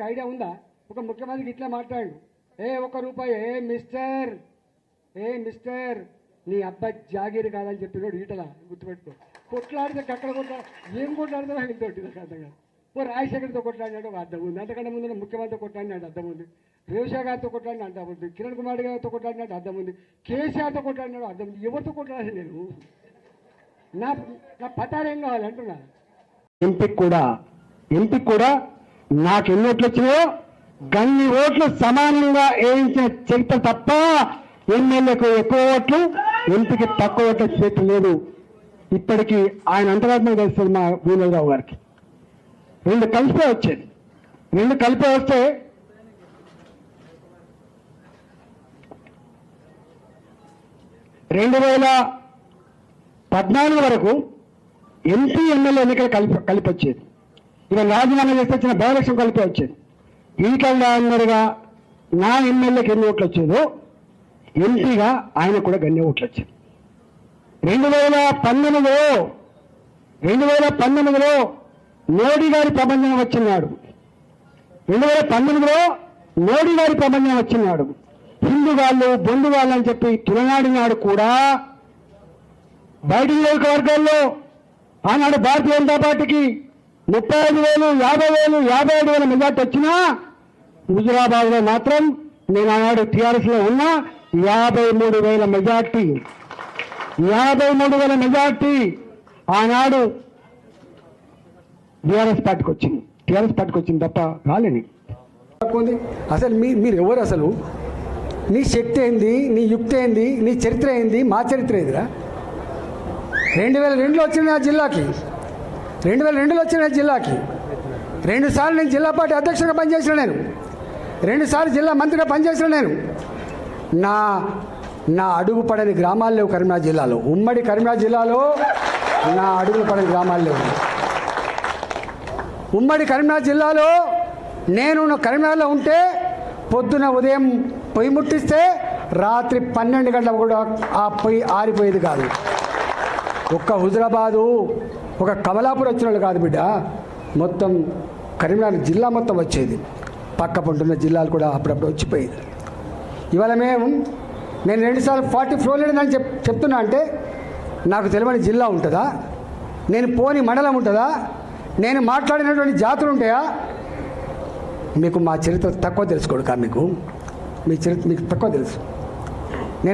మీకు ఐడియా ఉందా? ఒక ముఖ్యమంత్రికి ఇట్లా మాట్లాడు, ₹1 మిస్టర్ నీ అబ్బాయి జాగీరు కాదని చెప్పినోడు ఈటలా గుర్తుపెట్టుకో. కొట్లాడితే అక్కడ ఏం కొట్లాడితే వెళ్తాడు నాకు అర్థం కాదు. రాజశేఖర్తో కొట్లాడినాడు ఒక అర్థం ఉంది, అంతకంటే ముందు ముఖ్యమంత్రితో కొట్లాడినాడు అర్థం ఉంది, రేవశా గారితో కొట్లాడిన అర్థం ఉంది, కిరణ్ కుమార్ గారితో కొట్లాడినట్టు అర్థం ఉంది, కేసీఆర్తో కొట్లాడినాడు అర్థం ఉంది. ఎవరితో కొట్లాడాలి నేను? నా పటారేం కావాలి అంటున్నా. ఎంపీకి కూడా నాకు ఎన్ని ఓట్లు వచ్చినాయో గన్ని ఓట్లు సమానంగా వేయించిన చరిత్ర తప్ప ఎమ్మెల్యేకు ఎక్కువ ఓట్లు, ఎంపీకి తక్కువ ఓట్ల చేతి లేదు. ఇప్పటికీ ఆయన అంతరాత్మ తెలుస్తుంది మా భూమరావు గారికి. రెండు కలిపే వచ్చేది. రెండు కలిపే వస్తే 2014 వరకు ఎంపీ ఎమ్మెల్యే ఎన్నికలు కలిపి వచ్చేది. ఇక రాజీనామా చేస్తే వచ్చిన బై ఎలక్షన్ కలిపి వచ్చేది. ఈటల అందరుగా నా ఎమ్మెల్యేకి ఎన్ని ఓట్లు వచ్చేదో ఎంపీగా ఆయన కూడా గన్ని ఓట్లు వచ్చేది. 2019లో మోడీ గారి ప్రబంధం వచ్చినాడు. 2019లో మోడీ గారి ప్రబంధం వచ్చినాడు. హిందూ వాళ్ళు బొందు వాళ్ళు అని చెప్పి తులనాడినాడు కూడా. బయట నియోజకవర్గాల్లో ఆనాడు భారతీయ జనతా పార్టీకి 35,000, 50,000, 57,000 మెజార్టీ వచ్చినా హుజురాబాద్ లో మాత్రం నేను ఆనాడు టీఆర్ఎస్ లో ఉన్నా 53,000 మెజార్టీ. 53,000 మెజార్టీ ఆనాడు టీఆర్ఎస్ పార్టీకి వచ్చింది తప్ప రాలేని. అసలు మీరు ఎవరు? అసలు నీ శక్తి ఏంది, నీ యుక్తి ఏంది, నీ చరిత్ర ఏంది, మా చరిత్ర ఏందిరా? 2002లో వచ్చిన నా జిల్లాకి, 2002లో వచ్చిన నా జిల్లాకి 2 సార్లు నేను జిల్లా పార్టీ అధ్యక్షుడిగా పనిచేసిన, నేను 2 సార్లు జిల్లా మంత్రిగా పనిచేసిన. నేను నా అడుగు పడని గ్రామాలు లేవు కరీంనగర్ జిల్లాలో. ఉమ్మడి కరీంనగర్ జిల్లాలో నా అడుగులు పడని గ్రామాలు లేవు. ఉమ్మడి కరీంనగర్ జిల్లాలో నేను కరీంనగర్లో ఉంటే పొద్దున ఉదయం పొయ్యి ముట్టిస్తే రాత్రి 12 గంటలకు కూడా ఆ పొయ్యి ఆరిపోయేది కాదు. ఒక్క హుజురాబాదు, ఒక కమలాపూర్ వచ్చిన వాళ్ళు కాదు బిడ్డ, మొత్తం కరీంనగర్ జిల్లా మొత్తం వచ్చేది. పక్క పంటున్న జిల్లాలు కూడా అప్పుడప్పుడు వచ్చిపోయేది. ఇవాళ నేను 2 సార్లు 40 ఫ్లోర్ లేదని చెప్తున్నా అంటే నాకు తెలియని జిల్లా ఉంటుందా? నేను పోని మండలం ఉంటుందా? నేను మాట్లాడినటువంటి జాతులు ఉంటాయా? మీకు మా చరిత్ర తక్కువ తెలుసుకోడు కా, మీ చరిత్ర మీకు తక్కువ తెలుసు.